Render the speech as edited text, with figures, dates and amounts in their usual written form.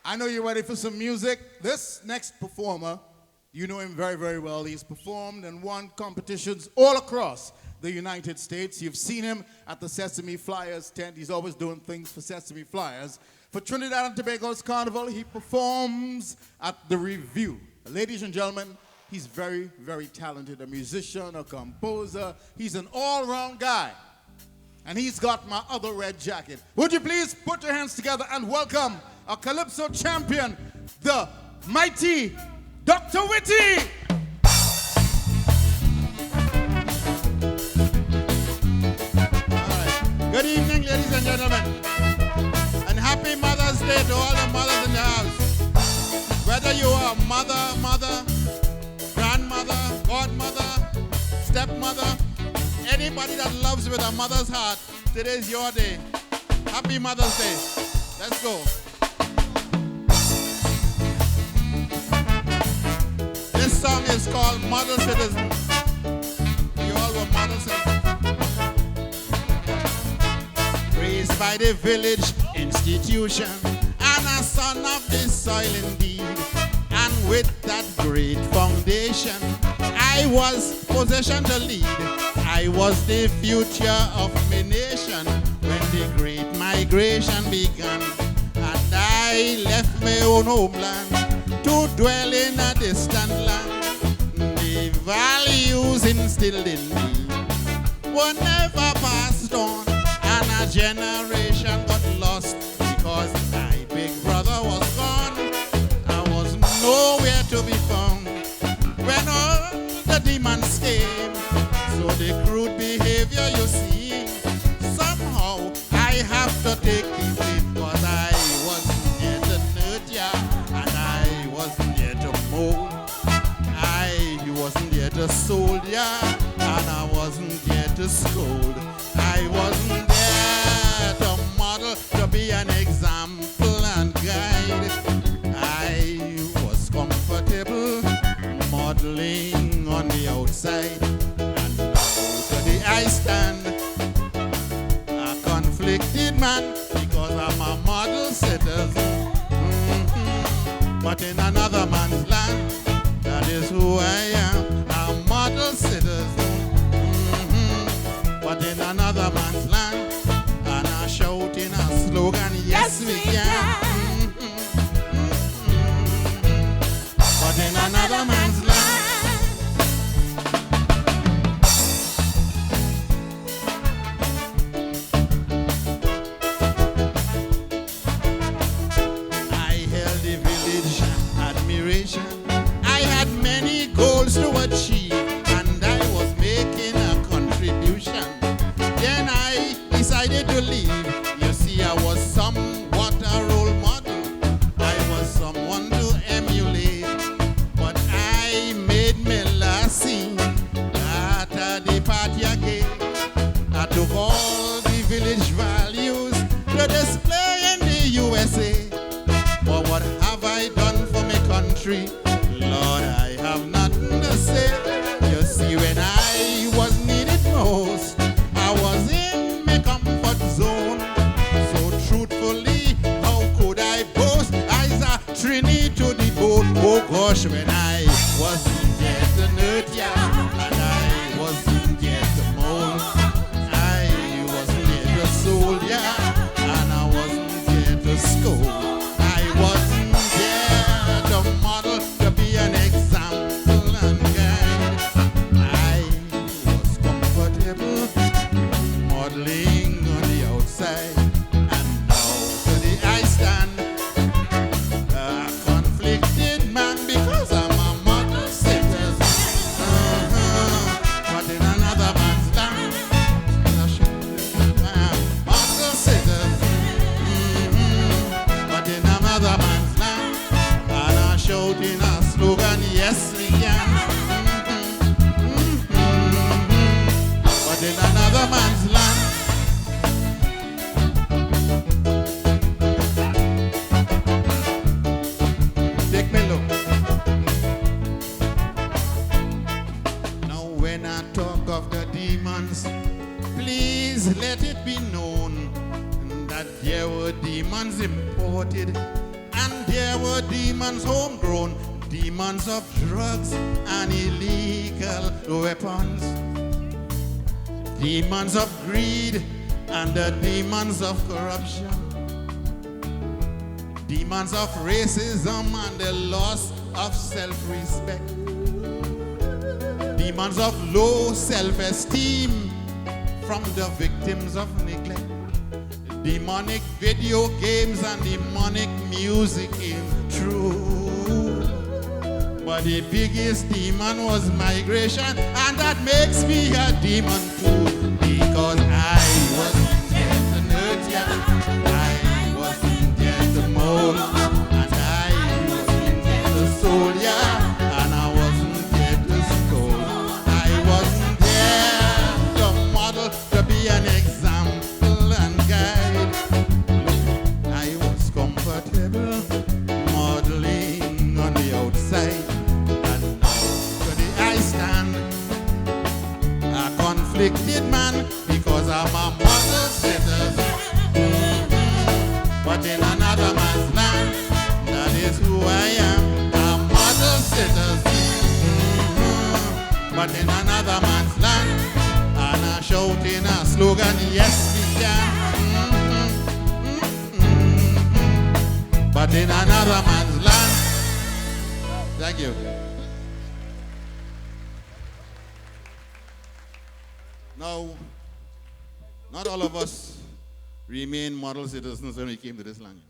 I know you're ready for some music. This next performer, you know him very, very well. He's performed and won competitions all across the United States. You've seen him at the Sesame Flyers tent. He's always doing things for Sesame Flyers. For Trinidad and Tobago's Carnival, he performs at the Review. Ladies and gentlemen, he's very, very talented. A musician, a composer. He's an all-round guy. And he's got my other red jacket. Would you please put your hands together and welcome a Calypso champion, the mighty Dr. WITTY. All right. Good evening, ladies and gentlemen. And happy Mother's Day to all the mothers in the house. Whether you are mother, grandmother, godmother, stepmother, anybody that loves with a mother's heart, today's your day. Happy Mother's Day. Let's go. This song is called Model Citizen. You all were model citizens. Raised by the village institution and a son of the soil indeed. And with that great foundation, I was positioned to lead. I was the future of my nation when the great migration began. And I left my own homeland to dwell in a distant land. The values instilled in me were never passed on, and a generation got lost because my big brother was gone. I was nowhere to be found when all the demons came. So the crude behavior you see, somehow I have to take the blame, because I wasn't here to nerd ya, and I wasn't here to mold. I wasn't here to sold ya, and I wasn't here to scold. I wasn't there to model, to be an example and guide. I was comfortable modeling on the outside, and now today I stand a conflicted man because I'm a model citizen. But in another man's land, that is who I am, a model citizen. But in another man's land, and I shout in a slogan, yes we can. But in another man's land, I held the village admiration. I had many goals to achieve, and I was making a contribution. Then I decided to leave. You see, I was somewhat a role model. I was someone to emulate. But I made me last scene at the party again. I took all the village values to display in the USA. But what have I done for my country? Lord, I have nothing to say. You see, when I was needed most, I was in my comfort zone. So truthfully, how could I boast? I's a Trini to the boat. Oh gosh, when I wasn't there to nerd ya, and I wasn't there to moan. I wasn't there to sold ya, and I wasn't there to scold. I wasn't there to model, to be an example and guide. I was comfortable modeling on the outside, and now today I stand a conflicted man because I'm a model citizen. But in another man's land, I'm a model citizen. But in another man's land, and I shout in a slogan, yes we can. But in another man's land, take me look. Now when I talk of the demons, please let it be known that there were demons imported And there were demons homegrown, demons of drugs and illegal weapons, demons of greed and the demons of corruption, demons of racism and the loss of self-respect, demons of low self-esteem from the victims of neglect, demonic video games and demonic music came true. But the biggest demon was migration, and that makes me a demon too. Because I wasn't there to nurture, I wasn't there to mold, and I wasn't there to soul, yeah, and I wasn't there to scold. I wasn't there to model, to be an example and guide. I was comfortable modeling on the outside, and now today I stand a conflicted man because I'm a model citizen. But in another man's land, that is who I am, a model citizen. But in another man's land, and I shouting a slogan, yes we can. But in another man's land. Thank you. Now, not all of us remain model citizens when we came to this land.